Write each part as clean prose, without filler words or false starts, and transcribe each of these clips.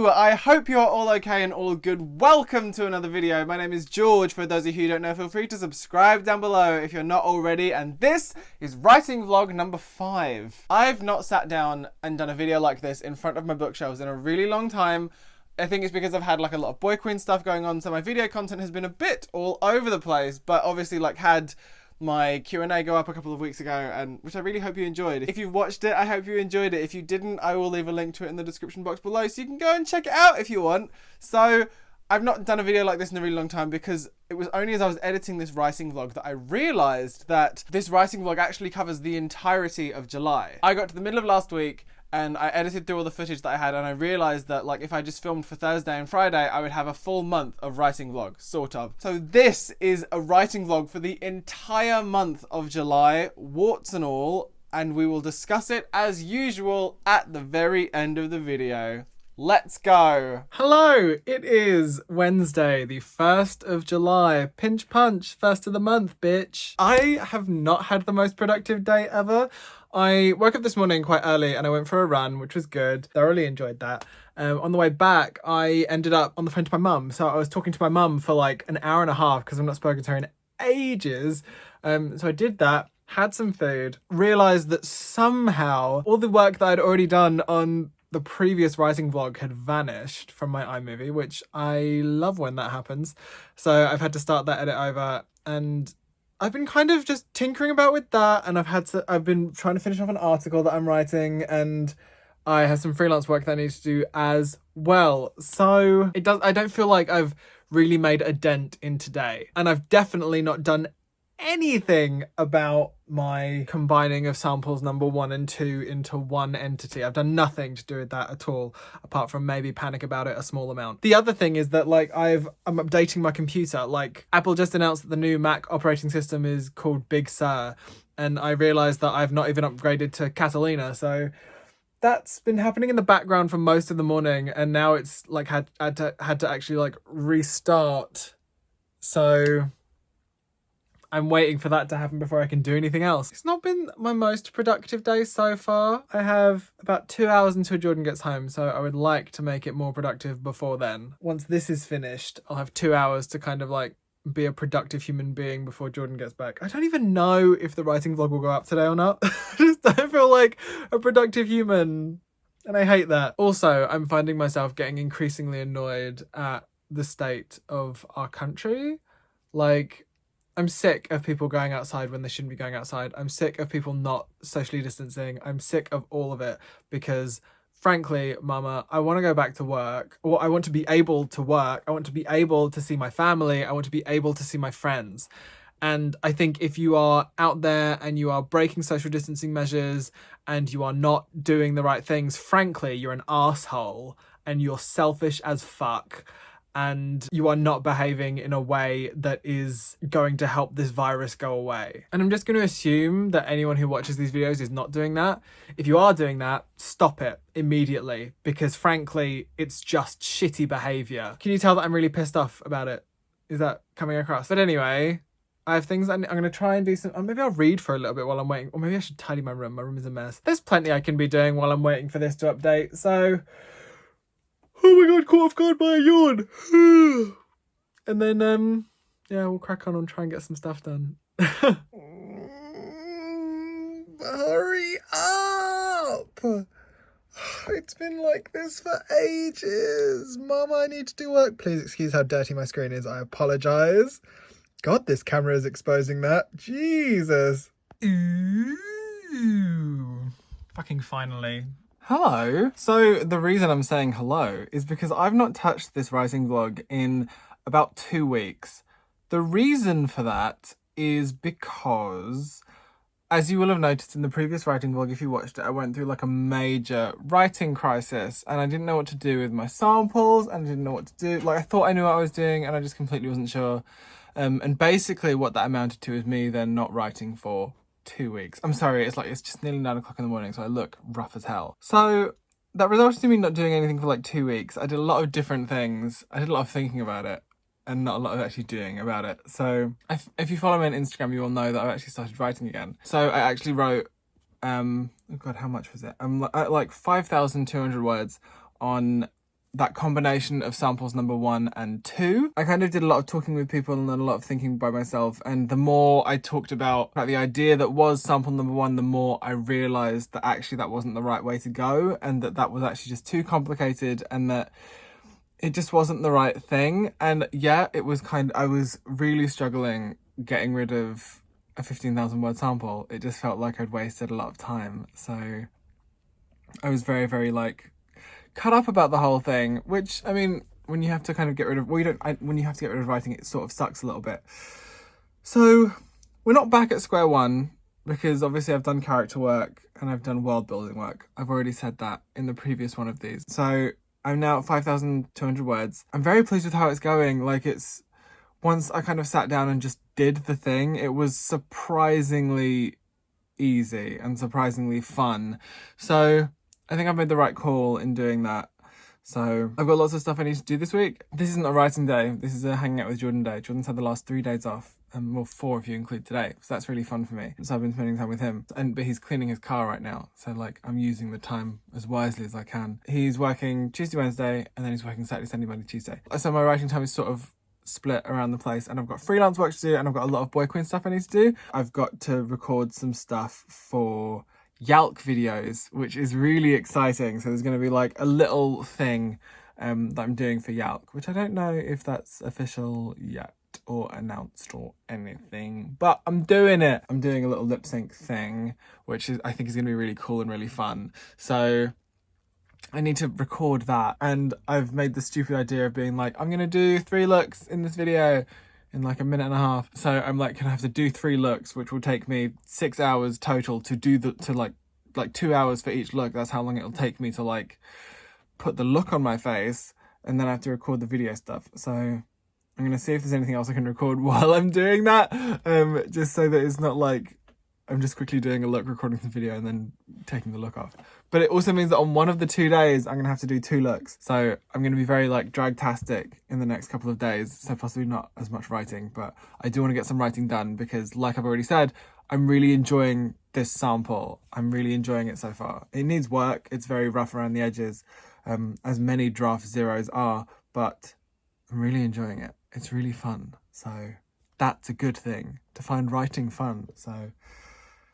Hello! I hope you're all okay and all good. Welcome to another video. My name is George. For those of you who don't know, feel free to subscribe down below if you're not already. And this is writing vlog number 5. I've not sat down and done a video like this in front of my bookshelves in a really long time. I think it's because I've had like a lot of boy queen stuff going on, so my video content has been a bit all over the place, but obviously like had my Q&A go up a couple of weeks ago, and which I really hope you enjoyed. If you've watched it, I hope you enjoyed it. If you didn't, I will leave a link to it in the description box below so you can go and check it out if you want. So I've not done a video like this in a really long time because it was only as I was editing this writing vlog that I realised that this writing vlog actually covers the entirety of July. I got to the middle of last week and I edited through all the footage that I had, and I realised that like if I just filmed for Thursday and Friday, I would have a full month of writing vlogs, sort of. So this is a writing vlog for the entire month of July, warts and all, and we will discuss it as usual at the very end of the video. Let's go. Hello, it is Wednesday, the 1st of July. Pinch punch, 1st of the month, bitch. I have not had the most productive day ever. I woke up this morning quite early and I went for a run, which was good. Thoroughly enjoyed that. On the way back, I ended up on the phone to my mum. So I was talking to my mum for like an hour and a half because I've not spoken to her in ages. So I did that, had some food, realised that somehow all the work that I'd already done on the previous writing vlog had vanished from my iMovie, which I love when that happens. So I've had to start that edit over, and I've been kind of just tinkering about with that, and I've been trying to finish off an article that I'm writing, and I have some freelance work that I need to do as well. So I don't feel like I've really made a dent in today, and I've definitely not done anything about my combining of samples number 1 and 2 into one entity. I've done nothing to do with that at all, apart from maybe panic about it a small amount. The other thing is that like I'm updating my computer. Like Apple just announced that the new Mac operating system is called Big Sur, and I realized that I've not even upgraded to Catalina. So that's been happening in the background for most of the morning, and now it's like had to actually like restart. So I'm waiting for that to happen before I can do anything else. It's not been my most productive day so far. I have about 2 hours until Jordan gets home, so I would like to make it more productive before then. Once this is finished, I'll have 2 hours to kind of like be a productive human being before Jordan gets back. I don't even know if the writing vlog will go up today or not. I just don't feel like a productive human, and I hate that. Also, I'm finding myself getting increasingly annoyed at the state of our country. Like, I'm sick of people going outside when they shouldn't be going outside. I'm sick of people not socially distancing. I'm sick of all of it because, frankly, Mama, I want to go back to work, or I want to be able to work. I want to be able to see my family. I want to be able to see my friends. And I think if you are out there and you are breaking social distancing measures and you are not doing the right things, frankly, you're an asshole and you're selfish as fuck. And you are not behaving in a way that is going to help this virus go away. And I'm just going to assume that anyone who watches these videos is not doing that. If you are doing that, stop it immediately, because frankly, it's just shitty behaviour. Can you tell that I'm really pissed off about it? Is that coming across? But anyway, I have things I'm going to try and do some. Maybe I'll read for a little bit while I'm waiting. Or maybe I should tidy my room. My room is a mess. There's plenty I can be doing while I'm waiting for this to update. So, oh my god, caught off guard by a yawn. And then, yeah, we'll crack on and try and get some stuff done. Hurry up! It's been like this for ages. Mama, I need to do work. Please excuse how dirty my screen is. I apologise. God, this camera is exposing that. Jesus. Ooh. Fucking finally. Hello. So the reason I'm saying hello is because I've not touched this writing vlog in about 2 weeks. The reason for that is because, as you will have noticed in the previous writing vlog, if you watched it, I went through like a major writing crisis and I didn't know what to do with my samples and I didn't know what to do. Like I thought I knew what I was doing and I just completely wasn't sure. And basically what that amounted to is me then not writing for 2 weeks. I'm sorry, it's just nearly 9 o'clock in the morning, so I look rough as hell. So that resulted in me not doing anything for like 2 weeks. I did a lot of different things. I did a lot of thinking about it and not a lot of actually doing about it. So if you follow me on Instagram, you will know that I've actually started writing again. So I actually wrote, oh God, how much was it? Like 5,200 words on that combination of samples number 1 and 2. I kind of did a lot of talking with people and then a lot of thinking by myself, and the more I talked about the idea that was sample number 1, the more I realised that actually that wasn't the right way to go, and that was actually just too complicated, and that it just wasn't the right thing. And yeah, it was I was really struggling getting rid of a 15,000 word sample. It just felt like I'd wasted a lot of time. So I was very, very cut up about the whole thing, which, I mean, when you have to kind of get rid of, when you have to get rid of writing, it sort of sucks a little bit. So we're not back at square one, because obviously I've done character work and I've done world building work. I've already said that in the previous one of these. So I'm now at 5,200 words. I'm very pleased with how it's going. Once I kind of sat down and just did the thing, it was surprisingly easy and surprisingly fun. So I think I've made the right call in doing that. So I've got lots of stuff I need to do this week. This isn't a writing day. This is a hanging out with Jordan day. Jordan's had the last 3 days off. Well, 4 if you include today. So that's really fun for me. So I've been spending time with him. But he's cleaning his car right now. So I'm using the time as wisely as I can. He's working Tuesday, Wednesday, and then he's working Saturday, Sunday, Monday, Tuesday. So my writing time is sort of split around the place, and I've got freelance work to do, and I've got a lot of Boy Queen stuff I need to do. I've got to record some stuff for Yalk videos, which is really exciting. So there's going to be a little thing that I'm doing for Yalk, which I don't know if that's official yet or announced or anything, but I'm doing it. I'm doing a little lip sync thing, which I think is going to be really cool and really fun. So I need to record that, and I've made the stupid idea of being I'm going to do 3 looks in this video in a minute and a half. So I'm gonna have to do 3 looks, which will take me 6 hours total to do 2 hours for each look. That's how long it'll take me to put the look on my face, and then I have to record the video stuff. So I'm gonna see if there's anything else I can record while I'm doing that, just so that it's not I'm just quickly doing a look, recording some video, and then taking the look off. But it also means that on one of the 2 days, I'm going to have to do 2 looks. So I'm going to be very drag-tastic in the next couple of days. So possibly not as much writing, but I do want to get some writing done because, like I've already said, I'm really enjoying this sample. I'm really enjoying it so far. It needs work. It's very rough around the edges, as many draft zeros are, but I'm really enjoying it. It's really fun. So that's a good thing, to find writing fun. So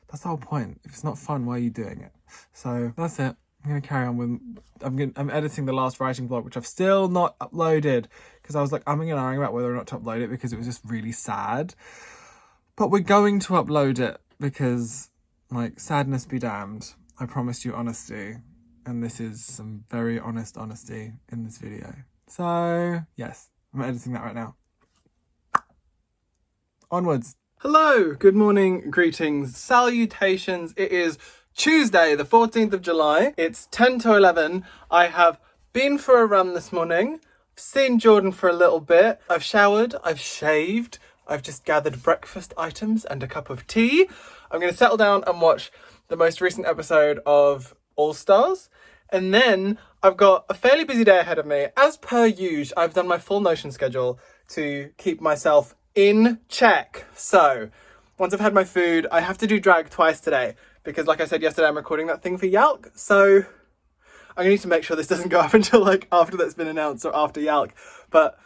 that's the whole point. If it's not fun, why are you doing it? So that's it. I'm going to carry on with... I'm editing the last writing vlog, which I've still not uploaded, because I was umming and ahhing about whether or not to upload it because it was just really sad. But we're going to upload it because, sadness be damned. I promised you honesty, and this is some very honest honesty in this video. So, yes, I'm editing that right now. Onwards. Hello, good morning, greetings, salutations. It is Tuesday, the 14th of July. It's 10 to 11. I have been for a run this morning, seen Jordan for a little bit. I've showered, I've shaved, I've just gathered breakfast items and a cup of tea. I'm going to settle down and watch the most recent episode of All Stars. And then I've got a fairly busy day ahead of me. As per usual, I've done my full Notion schedule to keep myself in check. So once I've had my food, I have to do drag twice today because, like I said yesterday, I'm recording that thing for Yalk. So I'm gonna need to make sure this doesn't go up until after that's been announced or after Yalk. But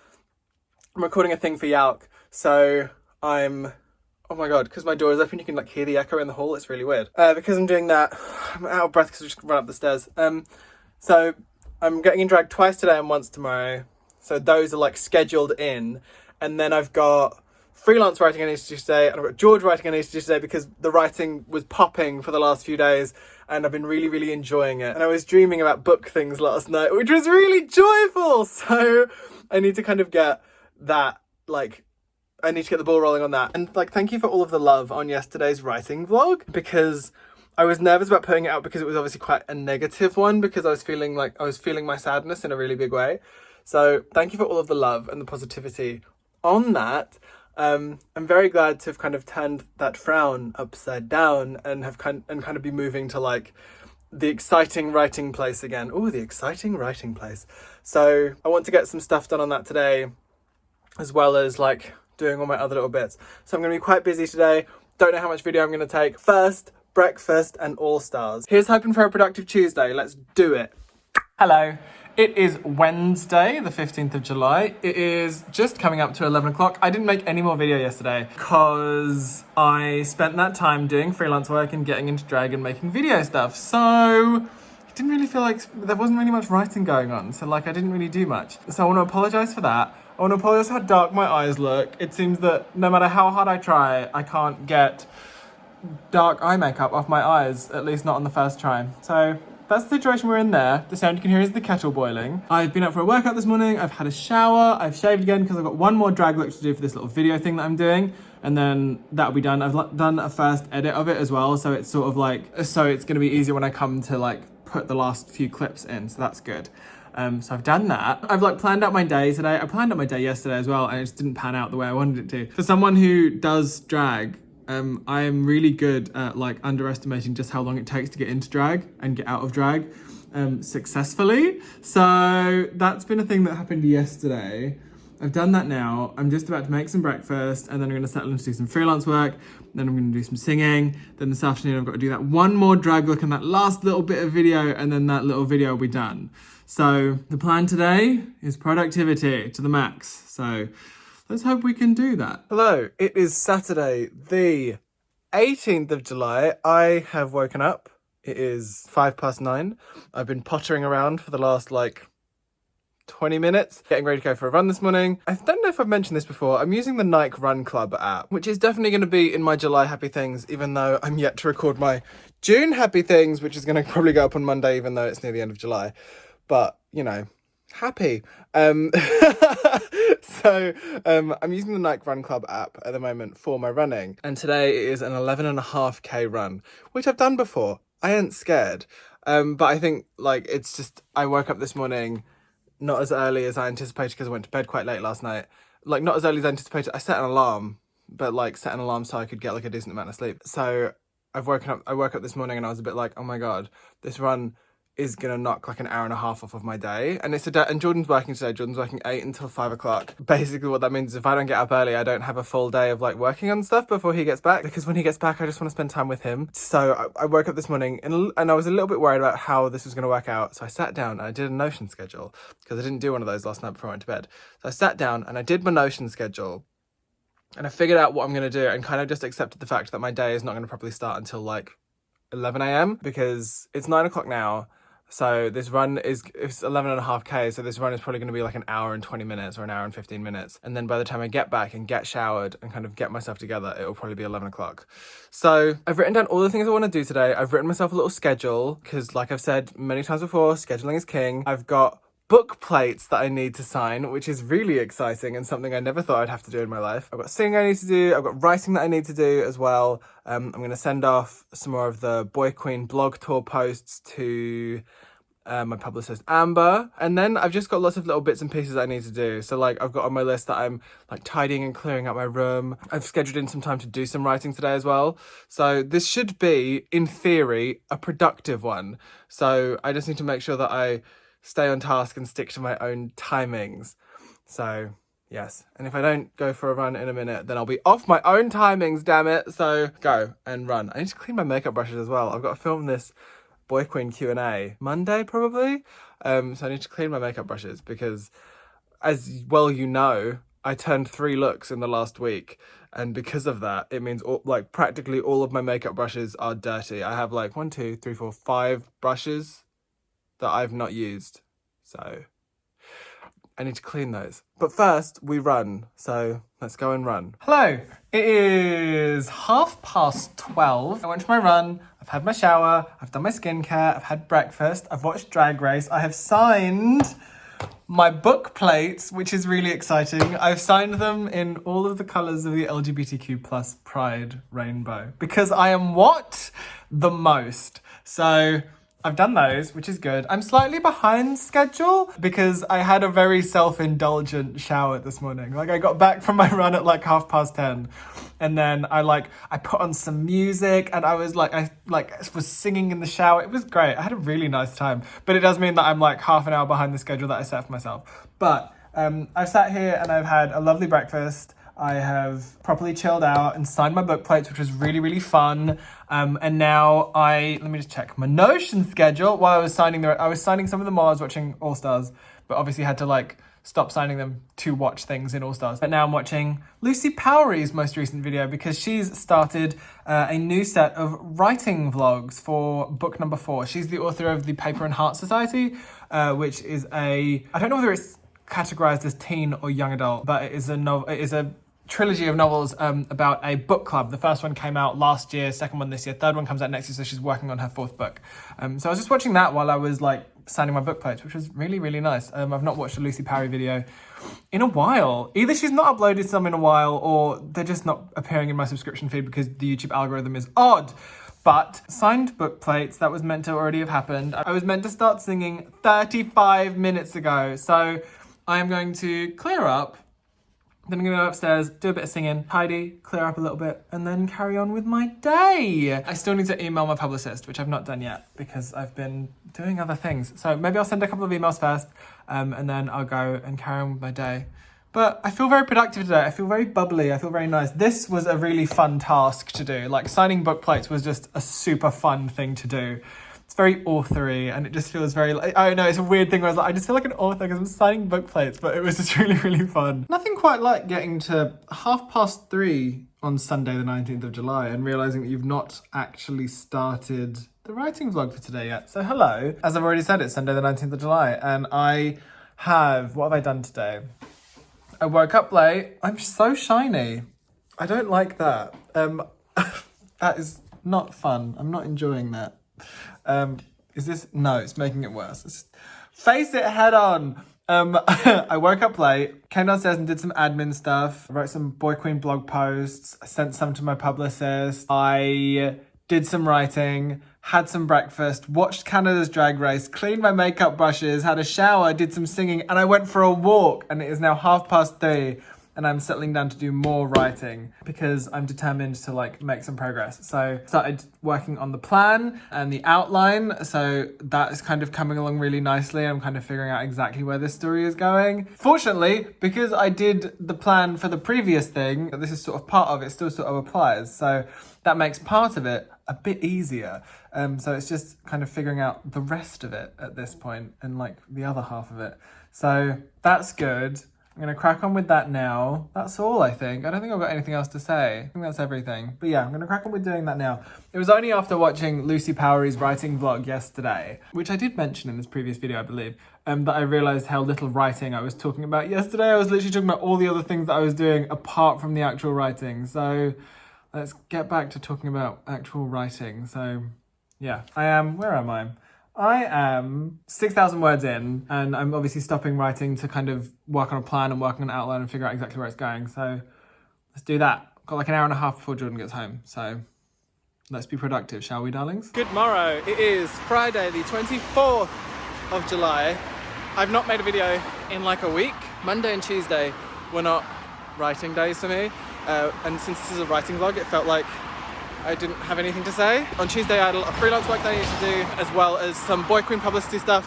I'm recording a thing for Yalk, so I'm... Oh my god, because my door is open, you can hear the echo in the hall. It's really weird. Because I'm doing that, I'm out of breath because I just run up the stairs. So I'm getting in drag twice today and once tomorrow. So those are scheduled in. And then I've got freelance writing I need to do today, and I've got George writing I need to do today because the writing was popping for the last few days and I've been really, really enjoying it. And I was dreaming about book things last night, which was really joyful. So I need to kind of get that, I need to get the ball rolling on that. And thank you for all of the love on yesterday's writing vlog, because I was nervous about putting it out because it was obviously quite a negative one, because I was feeling my sadness in a really big way. So thank you for all of the love and the positivity on that. I'm very glad to have kind of turned that frown upside down and have kind of be moving to the exciting writing place again. Oh, the exciting writing place. So I want to get some stuff done on that today, as well as doing all my other little bits. So I'm going to be quite busy today. Don't know how much video I'm going to take. First, breakfast and All Stars. Here's hoping for a productive Tuesday. Let's do it. Hello. It is Wednesday, the 15th of July. It is just coming up to 11 o'clock. I didn't make any more video yesterday because I spent that time doing freelance work and getting into drag and making video stuff. So it didn't really feel like there wasn't really much writing going on. So like I didn't really do much. So I want to apologize for that. I want to apologize for how dark my eyes look. It seems that no matter how hard I try, I can't get dark eye makeup off my eyes, at least not on the first try. So that's the situation we're in there. The sound you can hear is the kettle boiling. I've been out for a workout this morning. I've had a shower. I've shaved again because I've got one more drag look to do for this little video thing that I'm doing. And then that'll be done. I've done a first edit of it as well. So it's sort of like, so it's gonna be easier when I come to like put the last few clips in. So that's good. So I've done that. I've like planned out my day today. I planned out my day yesterday as well, and it just didn't pan out the way I wanted it to. For someone who does drag, I am really good at like underestimating just how long it takes to get into drag and get out of drag successfully. So that's been a thing that happened yesterday. I've done that now. I'm just about to make some breakfast, and then I'm gonna settle in to do some freelance work. Then I'm gonna do some singing. Then this afternoon I've got to do that one more drag look and that last little bit of video, and then that little video will be done. So the plan today is productivity to the max. So let's hope we can do that. Hello, it is Saturday, the 18th of July. I have woken up. It is 9:05. I've been pottering around for the last like 20 minutes, getting ready to go for a run this morning. I don't know if I've mentioned this before. I'm using the Nike Run Club app, which is definitely going to be in my July happy things, even though I'm yet to record my June happy things, which is going to probably go up on Monday, even though it's near the end of July. But, you know, happy. So I'm using the Nike Run Club app at the moment for my running. And today it is an 11.5K run, which I've done before. I ain't scared. But I think like, it's just, I woke up this morning not as early as I anticipated because I went to bed quite late last night. Like not as early as I anticipated. I set an alarm, but like set an alarm so I could get like a decent amount of sleep. So I woke up this morning and I was a bit like, oh my God, this run is gonna knock like an hour and a half off of my day. And and Jordan's working today. Jordan's working 8 until 5 o'clock. Basically what that means is if I don't get up early, I don't have a full day of like working on stuff before he gets back, because when he gets back, I just want to spend time with him. So I woke up this morning and I was a little bit worried about how this was gonna work out. So I sat down and I did a Notion schedule because I didn't do one of those last night before I went to bed. So I sat down and I did my Notion schedule and I figured out what I'm gonna do and kind of just accepted the fact that my day is not gonna properly start until like 11 a.m. because it's 9 o'clock now. So this run it's 11.5K, so this run is probably going to be like an hour and 20 minutes or an hour and 15 minutes. And then by the time I get back and get showered and kind of get myself together, it will probably be 11 o'clock. So I've written down all the things I want to do today. I've written myself a little schedule because like I've said many times before, scheduling is king. I've got book plates that I need to sign, which is really exciting and something I never thought I'd have to do in my life. I've got singing I need to do, I've got writing that I need to do as well. I'm going to send off some more of the Boy Queen blog tour posts to my publicist Amber, and then I've just got lots of little bits and pieces I need to do. So like I've got on my list that I'm like tidying and clearing up my room. I've scheduled in some time to do some writing today as well. So this should be, in theory, a productive one. So I just need to make sure that I stay on task and stick to my own timings. So yes, and if I don't go for a run in a minute, then I'll be off my own timings, damn it. So go and run. I need to clean my makeup brushes as well. I've got to film this Boy Queen Q&A Monday probably. So I need to clean my makeup brushes because, as well you know, I turned 3 looks in the last week. And because of that, it means like practically all of my makeup brushes are dirty. I have like 1, 2, 3, 4, 5 brushes that I've not used. So I need to clean those. But first we run. So let's go and run. Hello, it is 12:30. I went for my run. I've had my shower. I've done my skincare. I've had breakfast. I've watched Drag Race. I have signed my book plates, which is really exciting. I've signed them in all of the colours of the LGBTQ plus pride rainbow because I am what? The most. So I've done those, which is good. I'm slightly behind schedule because I had a very self-indulgent shower this morning. Like I got back from my run at like 10:30 and then I put on some music and I was was singing in the shower. It was great. I had a really nice time, but it does mean that I'm like half an hour behind the schedule that I set for myself. But I've sat here and I've had a lovely breakfast. I have properly chilled out and signed my book plates, which was really, really fun. And now let me just check my Notion schedule while I was signing some of them while I was watching All Stars, but obviously had to like stop signing them to watch things in All Stars. But now I'm watching Lucy Powery's most recent video because she's started a new set of writing vlogs for book number 4. She's the author of the Paper and Heart Society, which is I don't know whether it's categorized as teen or young adult, but it is a trilogy of novels about a book club. The first one came out last year, second one this year, third one comes out next year, so she's working on her 4th book. So I was just watching that while I was like signing my book plates, which was really, really nice. I've not watched a Lucy Powery video in a while. Either she's not uploaded some in a while or they're just not appearing in my subscription feed because the YouTube algorithm is odd. But signed book plates, that was meant to already have happened. I was meant to start singing 35 minutes ago. So I am going to clear up, then I'm going to go upstairs, do a bit of singing, tidy, clear up a little bit, and then carry on with my day. I still need to email my publicist, which I've not done yet because I've been doing other things. So maybe I'll send a couple of emails first, and then I'll go and carry on with my day. But I feel very productive today. I feel very bubbly. I feel very nice. This was a really fun task to do. Like signing book plates was just a super fun thing to do. It's very authory and it just feels very, I don't know, it's a weird thing where I was like, I just feel like an author because I'm signing book plates, but it was just really, really fun. Nothing quite like getting to 3:30 on Sunday the 19th of July and realising that you've not actually started the writing vlog for today yet. So hello, as I've already said, it's Sunday the 19th of July and what have I done today? I woke up late. I'm so shiny. I don't like that. That is not fun. I'm not enjoying that. No, it's making it worse. Let's just face it head on. I woke up late, came downstairs and did some admin stuff. I wrote some Boy Queen blog posts. I sent some to my publicist. I did some writing, had some breakfast, watched Canada's Drag Race, cleaned my makeup brushes, had a shower, did some singing, and I went for a walk. And it is now 3:30. And I'm settling down to do more writing because I'm determined to like make some progress. So started working on the plan and the outline. So that is kind of coming along really nicely. I'm kind of figuring out exactly where this story is going. Fortunately, because I did the plan for the previous thing, this is sort of part of it, still sort of applies. So that makes part of it a bit easier. So it's just kind of figuring out the rest of it at this point and like the other half of it. So that's good. I'm going to crack on with that now. That's all, I think. I don't think I've got anything else to say. I think that's everything. But yeah, I'm going to crack on with doing that now. It was only after watching Lucy Powery's writing vlog yesterday, which I did mention in this previous video, I believe, that I realised how little writing I was talking about yesterday. I was literally talking about all the other things that I was doing apart from the actual writing. So let's get back to talking about actual writing. So yeah, where am I? I am 6,000 words in and I'm obviously stopping writing to kind of work on a plan and work on an outline and figure out exactly where it's going. So let's do that. Got like an hour and a half before Jordan gets home. So let's be productive, shall we, darlings? Good morrow. It is Friday, the 24th of July. I've not made a video in like a week. Monday and Tuesday were not writing days for me. And since this is a writing vlog, it felt like I didn't have anything to say. On Tuesday I had a freelance work that I needed to do, as well as some Boy Queen publicity stuff,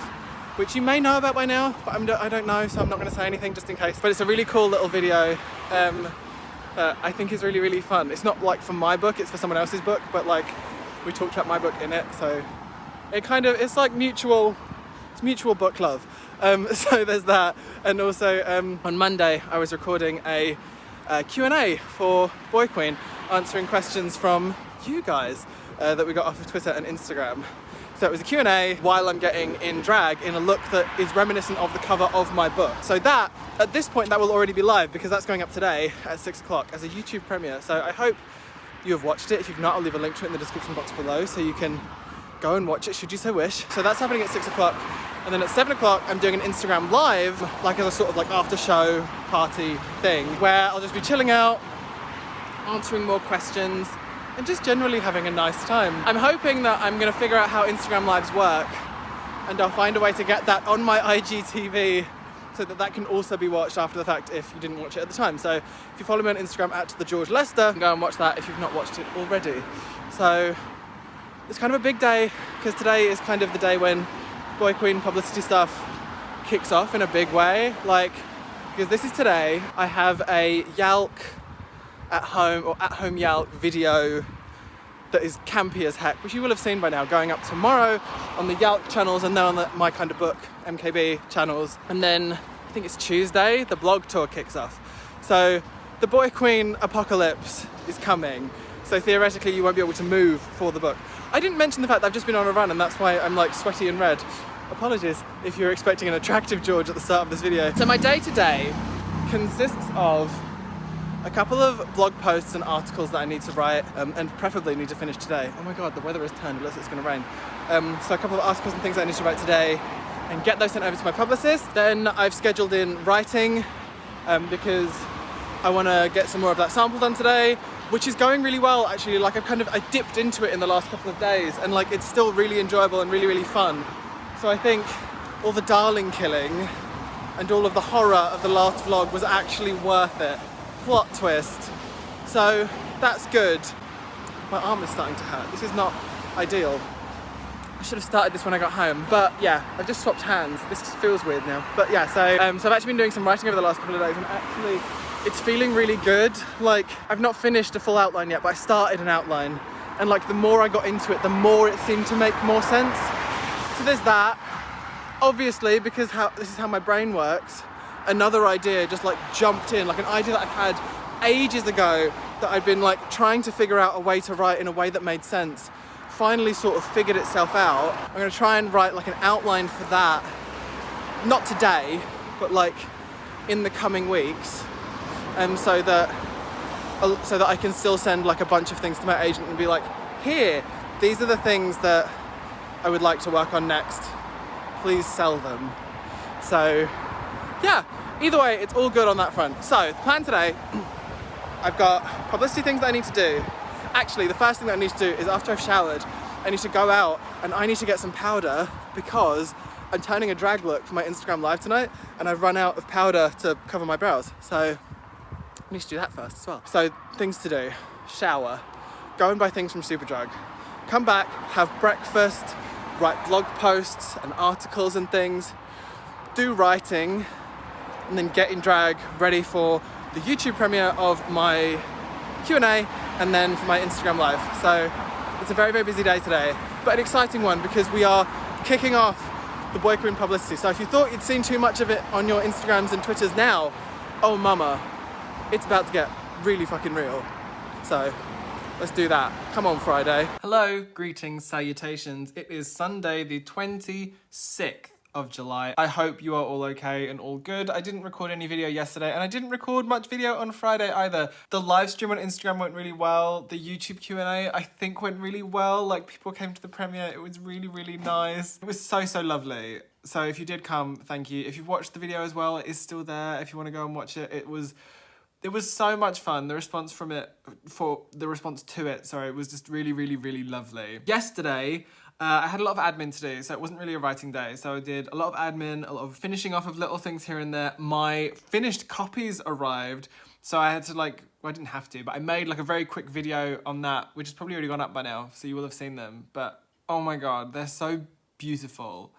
which you may know about by now, but I don't know, so I'm not going to say anything just in case. But it's a really cool little video that I think is really, really fun. It's not like for my book, it's for someone else's book, but like we talked about my book in it, so it's like mutual book love. So there's that. And also on Monday I was recording a Q&A for Boy Queen, answering questions from you guys that we got off of Twitter and Instagram. So it was a Q&A while I'm getting in drag in a look that is reminiscent of the cover of my book. So that, at this point, that will already be live because that's going up today at 6 o'clock as a YouTube premiere. So I hope you have watched it. If you've not, I'll leave a link to it in the description box below so you can go and watch it should you so wish. So that's happening at 6 o'clock. And then at 7 o'clock, I'm doing an Instagram live, like as a sort of like after show party thing where I'll just be chilling out, answering more questions, and just generally having a nice time. I'm hoping that I'm gonna figure out how Instagram Lives work and I'll find a way to get that on my IGTV so that can also be watched after the fact if you didn't watch it at the time. So if you follow me on Instagram @thegeorgelester, go and watch that if you've not watched it already. So it's kind of a big day because today is kind of the day when Boy Queen publicity stuff kicks off in a big way. Like, because this is today, I have a Yalk at home or at home Yalk video that is campy as heck, which you will have seen by now, going up tomorrow on the Yalk channels and then on the My Kind of Book MKB channels. And then I think it's Tuesday, the blog tour kicks off. So the Boy Queen apocalypse is coming. So theoretically you won't be able to move for the book. I didn't mention the fact that I've just been on a run and that's why I'm like sweaty and red. Apologies if you're expecting an attractive George at the start of this video. So my day to day consists of a couple of blog posts and articles that I need to write and preferably need to finish today. Oh my god, the weather has turned, it looks like it's gonna rain. So a couple of articles and things that I need to write today and get those sent over to my publicist. Then I've scheduled in writing because I wanna get some more of that sample done today, which is going really well actually. Like I dipped into it in the last couple of days and like it's still really enjoyable and really, really fun. So I think all the darling killing and all of the horror of the last vlog was actually worth it. Plot twist. So that's good. My arm is starting to hurt. This is not ideal. I should have started this when I got home. But yeah, I've just swapped hands. This just feels weird now. But yeah, so I've actually been doing some writing over the last couple of days and actually it's feeling really good. Like I've not finished a full outline yet, but I started an outline. And like the more I got into it, the more it seemed to make more sense. So there's that. Obviously, because this is how my brain works, another idea just like jumped in, like an idea that I've had ages ago that I'd been like trying to figure out a way to write in a way that made sense, finally sort of figured itself out. I'm gonna try and write like an outline for that, not today, but like in the coming weeks, so that I can still send like a bunch of things to my agent and be like, here, these are the things that I would like to work on next. Please sell them. So yeah, either way, it's all good on that front. So the plan today, I've got publicity things that I need to do. Actually, the first thing that I need to do is after I've showered, I need to go out and I need to get some powder because I'm turning a drag look for my Instagram live tonight and I've run out of powder to cover my brows. So I need to do that first as well. So things to do: shower, go and buy things from Superdrug, come back, have breakfast, write blog posts and articles and things, do writing, and then get in drag ready for the YouTube premiere of my Q&A and then for my Instagram live. So it's a very, very busy day today, but an exciting one because we are kicking off the Boy Queen publicity. So if you thought you'd seen too much of it on your Instagrams and Twitters now, oh mama, it's about to get really fucking real. So let's do that. Come on, Friday. Hello, greetings, salutations. It is Sunday, the 26th of July. I hope you are all okay and all good. I didn't record any video yesterday and I didn't record much video on Friday either. The live stream on Instagram went really well. The YouTube Q&A I think went really well. Like people came to the premiere. It was really, really nice. It was so, so lovely. So if you did come, thank you. If you've watched the video as well, it is still there. If you want to go and watch it, it was so much fun. The response to it, sorry, it was just really, really, really lovely. Yesterday, I had a lot of admin to do, so it wasn't really a writing day. So I did a lot of admin, a lot of finishing off of little things here and there. My finished copies arrived, so I had to well, I didn't have to, but I made like a very quick video on that, which has probably already gone up by now, so you will have seen them. But oh my God, they're so beautiful.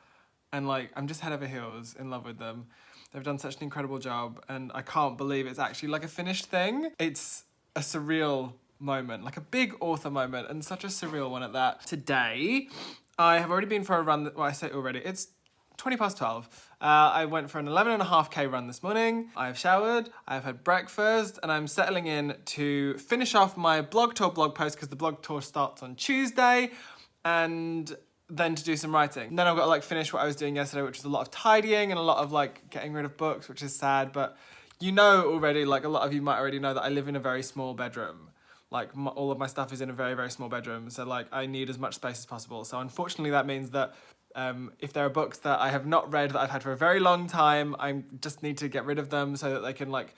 And like, I'm just head over heels in love with them. They've done such an incredible job and I can't believe it's actually like a finished thing. It's a surreal moment, like a big author moment and such a surreal one at that. Today, I have already been for a run, well I say already, it's 12:20. I went for an 11.5K run this morning. I've showered, I've had breakfast and I'm settling in to finish off my blog tour blog post because the blog tour starts on Tuesday and then to do some writing. And then I've got to like finish what I was doing yesterday, which was a lot of tidying and a lot of like getting rid of books, which is sad, but you know already, like a lot of you might already know that I live in a very small bedroom. Like all of my stuff is in a very, very small bedroom. So like I need as much space as possible. So unfortunately that means that if there are books that I have not read that I've had for a very long time, I just need to get rid of them so that they can like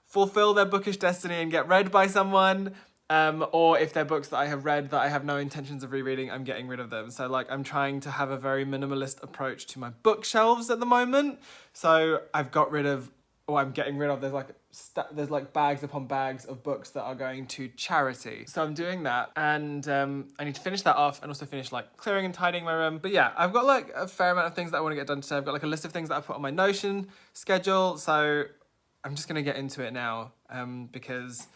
fulfill their bookish destiny and get read by someone. Or if they're books that I have read that I have no intentions of rereading, I'm getting rid of them. So like I'm trying to have a very minimalist approach to my bookshelves at the moment. So I've got rid of, or I'm getting rid of, there's like bags upon bags of books that are going to charity. So I'm doing that and I need to finish that off and also finish like clearing and tidying my room. But yeah, I've got like a fair amount of things that I want to get done today. I've got like a list of things that I put on my Notion schedule. So I'm just going to get into it now because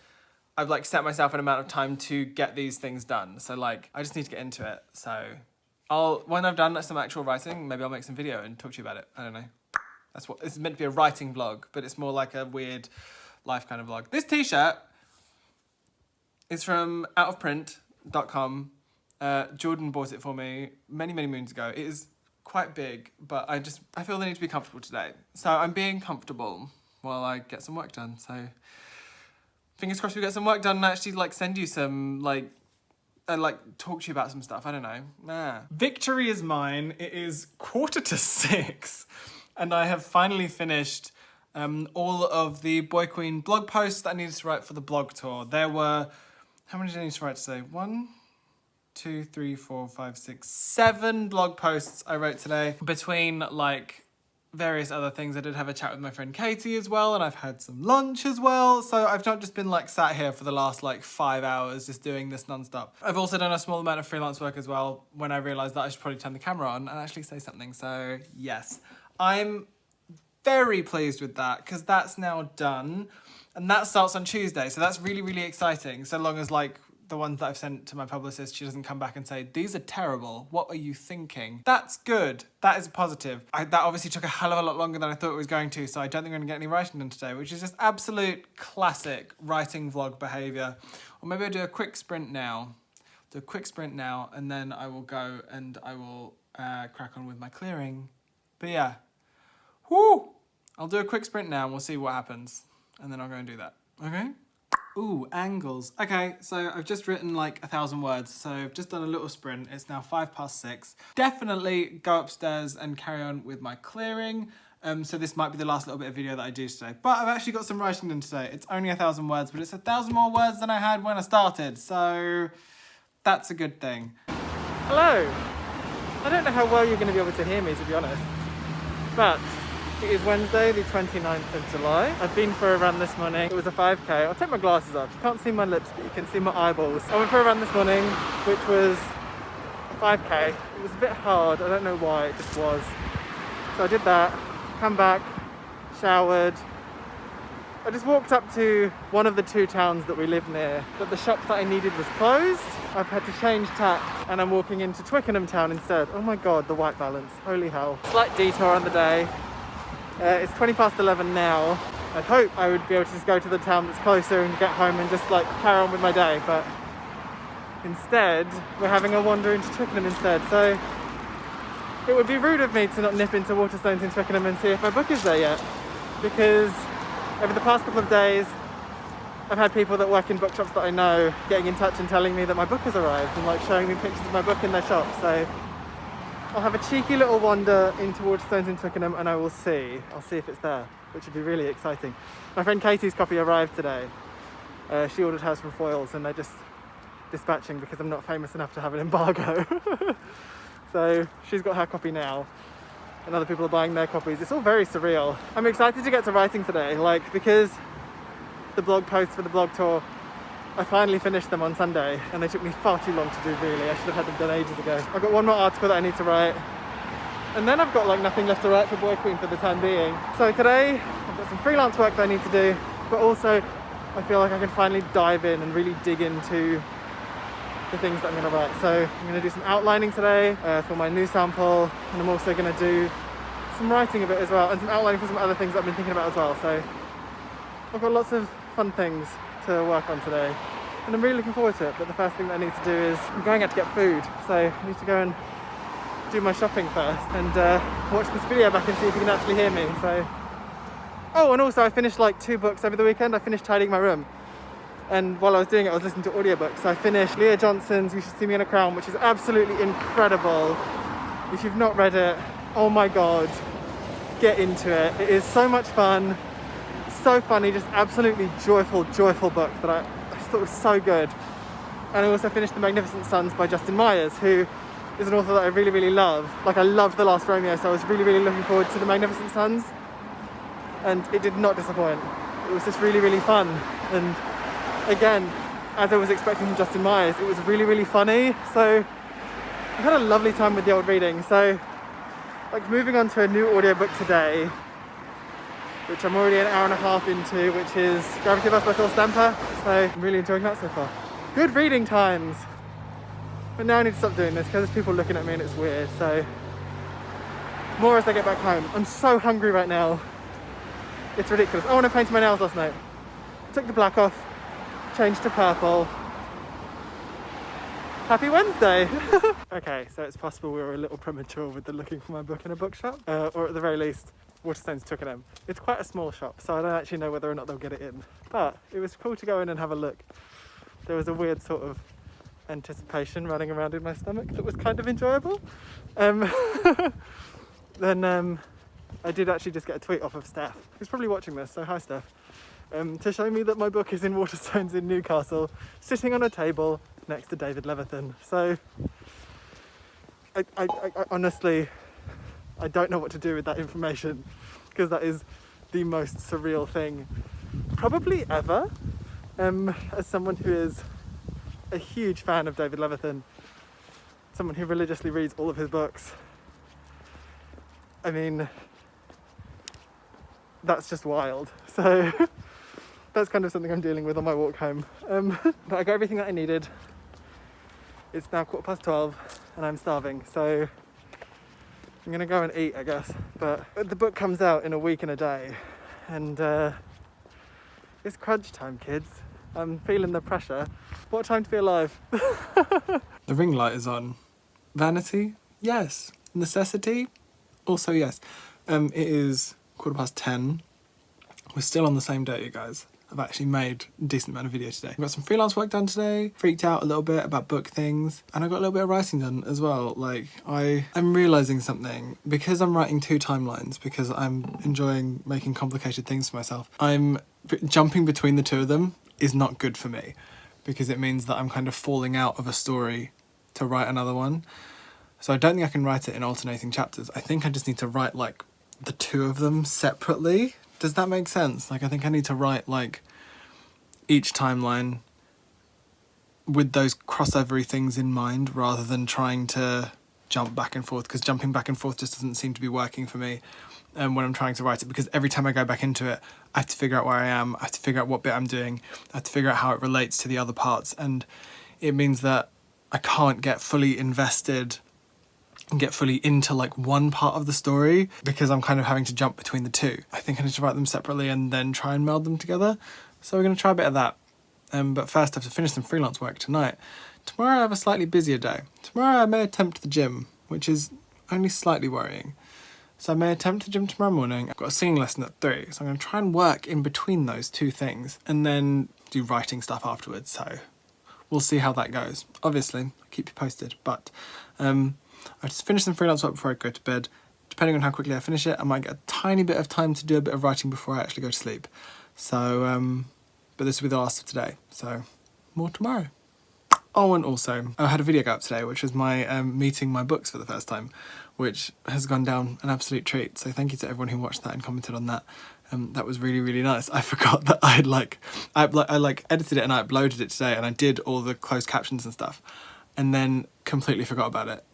I've like set myself an amount of time to get these things done. So like, I just need to get into it. So when I've done some actual writing, maybe I'll make some video and talk to you about it. I don't know. It's meant to be a writing vlog, but it's more like a weird life kind of vlog. This t-shirt is from outofprint.com. Jordan bought it for me many, many moons ago. It is quite big, but I feel the need to be comfortable today. So I'm being comfortable while I get some work done. So fingers crossed we get some work done and actually like send you some like talk to you about some stuff. I don't know. Victory is mine. It is 5:45 and I have finally finished all of the Boy Queen blog posts that I needed to write for the blog tour. There were, how many did I need to write today? 1, 2, 3, 4, 5, 6, 7 blog posts I wrote today between like various other things. I did have a chat with my friend Katie as well, and I've had some lunch as well. So I've not just been like sat here for the last like 5 hours just doing this nonstop. I've also done a small amount of freelance work as well when I realized that I should probably turn the camera on and actually say something. So yes, I'm very pleased with that because that's now done and that starts on Tuesday. So that's really, really exciting. So long as like the ones that I've sent to my publicist, she doesn't come back and say, these are terrible. What are you thinking? That's good. That is positive. That obviously took a hell of a lot longer than I thought it was going to, so I don't think I'm gonna get any writing done today, which is just absolute classic writing vlog behavior. Or maybe I'll do a quick sprint now. Do a quick sprint now, and then I will go and I will crack on with my clearing. But yeah, whoo! I'll do a quick sprint now and we'll see what happens. And then I'll go and do that, okay? Ooh, angles. Okay, so I've just written like 1,000 words, so I've just done a little sprint. It's now 6:05. Definitely go upstairs and carry on with my clearing. So this might be the last little bit of video that I do today. But I've actually got some writing done today. It's only 1,000 words, but it's 1,000 more words than I had when I started. So that's a good thing. Hello. I don't know how well you're going to be able to hear me, to be honest. But it is Wednesday, the 29th of July. I've been for a run this morning. It was a 5K. I'll take my glasses off. You can't see my lips, but you can see my eyeballs. I went for a run this morning, which was a 5K. It was a bit hard. I don't know why, it just was. So I did that, come back, showered. I just walked up to one of the 2 towns that we live near, but the shop that I needed was closed. I've had to change tack and I'm walking into Twickenham town instead. Oh my God, the white balance, holy hell. Slight detour on the day. It's 11:20 now. I'd hope I would be able to just go to the town that's closer and get home and just like carry on with my day, but instead we're having a wander into Twickenham instead. So it would be rude of me to not nip into Waterstones in Twickenham and see if my book is there yet, because over the past couple of days I've had people that work in bookshops that I know getting in touch and telling me that my book has arrived and like showing me pictures of my book in their shop. So I'll have a cheeky little wander into Waterstones in Twickenham and I will see. I'll see if it's there, which would be really exciting. My friend Katie's copy arrived today. She ordered hers from Foyles and they're just dispatching because I'm not famous enough to have an embargo. So she's got her copy now and other people are buying their copies. It's all very surreal. I'm excited to get to writing today, like because the blog posts for the blog tour, I finally finished them on Sunday and they took me far too long to do really. I should have had them done ages ago. I've got one more article that I need to write and then I've got like nothing left to write for Boy Queen for the time being. So today I've got some freelance work that I need to do, but also I feel like I can finally dive in and really dig into the things that I'm going to write. So I'm going to do some outlining today for my new sample, and I'm also going to do some writing a bit as well and some outlining for some other things that I've been thinking about as well. So I've got lots of fun things to work on today and I'm really looking forward to it, but the first thing that I need to do is I'm going out to get food, so I need to go and do my shopping first and watch this video back and see if you can actually hear me. So oh, and also I finished like 2 books over the weekend. I finished tidying my room and while I was doing it I was listening to audiobooks. So I finished Leah Johnson's You Should See Me in a Crown, which is absolutely incredible. If you've not read it, oh my God, get into it. It is so much fun. So funny, just absolutely joyful book that I just thought was so good. And I also finished The Magnificent Sons by Justin Myers, who is an author that I really, really love. Like I loved The Last Romeo, so I was really, really looking forward to The Magnificent Sons. And it did not disappoint. It was just really, really fun. And again, as I was expecting from Justin Myers, it was really, really funny. So I've had a lovely time with the old reading. So like moving on to a new audiobook today which I'm already an hour and a half into, which is Gravity Bus by Phil Stamper. So I'm really enjoying that so far. Good reading times. But now I need to stop doing this because there's people looking at me and it's weird. So more as I get back home. I'm so hungry right now. It's ridiculous. Oh, and I painted my nails last night. Took the black off, changed to purple. Happy Wednesday! Okay, so it's possible we were a little premature with the looking for my book in a bookshop. Or at the very least, Waterstones took it. It's quite a small shop, so I don't actually know whether or not they'll get it in. But it was cool to go in and have a look. There was a weird sort of anticipation running around in my stomach that was kind of enjoyable. Then I did actually just get a tweet off of Steph, who's probably watching this, so hi Steph, to show me that my book is in Waterstones in Newcastle, sitting on a table next to David Leviathan. So I honestly, I don't know what to do with that information, because that is the most surreal thing probably ever. As someone who is a huge fan of David Leviathan, someone who religiously reads all of his books, I mean, that's just wild. So that's kind of something I'm dealing with on my walk home. But I got everything that I needed. It's now 12:15 and I'm starving, so I'm gonna go and eat, I guess. But the book comes out in a week and a day, and it's crunch time, kids. I'm feeling the pressure. What a time to be alive. The ring light is on. Vanity? Yes. Necessity? Also yes. It is 10:15. We're still on the same day, you guys. I've actually made a decent amount of video today. I've got some freelance work done today, freaked out a little bit about book things, and I got a little bit of writing done as well. Like, I'm realising something. Because I'm writing 2 timelines, because I'm enjoying making complicated things for myself, jumping between the 2 of them is not good for me, because it means that I'm kind of falling out of a story to write another one. So I don't think I can write it in alternating chapters. I think I just need to write, like, the 2 of them separately. Does that make sense? Like, I think I need to write, like, each timeline with those crossovery things in mind, rather than trying to jump back and forth, because jumping back and forth just doesn't seem to be working for me when I'm trying to write it, because every time I go back into it, I have to figure out where I am, I have to figure out what bit I'm doing, I have to figure out how it relates to the other parts, and it means that I can't get fully invested and get fully into like one part of the story, because I'm kind of having to jump between the 2. I think I need to write them separately and then try and meld them together. So we're going to try a bit of that. But first I have to finish some freelance work tonight. Tomorrow I have a slightly busier day. Tomorrow I may attempt the gym, which is only slightly worrying. So I may attempt the gym tomorrow morning. I've got a singing lesson at 3, so I'm going to try and work in between those 2 things and then do writing stuff afterwards. So we'll see how that goes. Obviously, I'll keep you posted, but I just finish some freelance work before I go to bed. Depending on how quickly I finish it, I might get a tiny bit of time to do a bit of writing before I actually go to sleep. So, but this will be the last of today, so more tomorrow. Oh, and also, I had a video go up today, which was my meeting my books for the first time, which has gone down an absolute treat. So thank you to everyone who watched that and commented on that. That was really, really nice. I forgot that I edited it and I uploaded it today, and I did all the closed captions and stuff, and then completely forgot about it.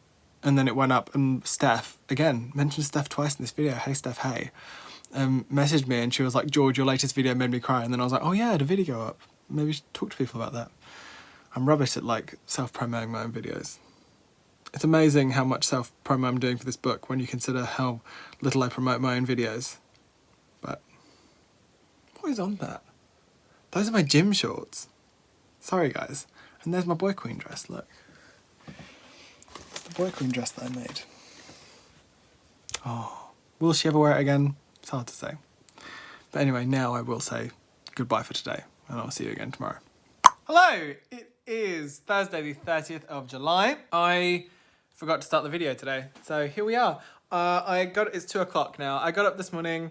And then it went up, and Steph, again, mentioned Steph twice in this video, hey Steph, hey, messaged me and she was like, George, your latest video made me cry. And then I was like, oh yeah, I had a video up. Maybe we should talk to people about that. I'm rubbish at like self-promoting my own videos. It's amazing how much self-promo I'm doing for this book when you consider how little I promote my own videos. But what is on that? Those are my gym shorts. Sorry guys. And there's my boy queen dress, look. It's the boy queen dress that I made. Oh, will she ever wear it again? It's hard to say. But anyway, now I will say goodbye for today, and I'll see you again tomorrow. Hello! It is Thursday the 30th of July. I forgot to start the video today, so here we are. It's 2 o'clock now. I got up this morning,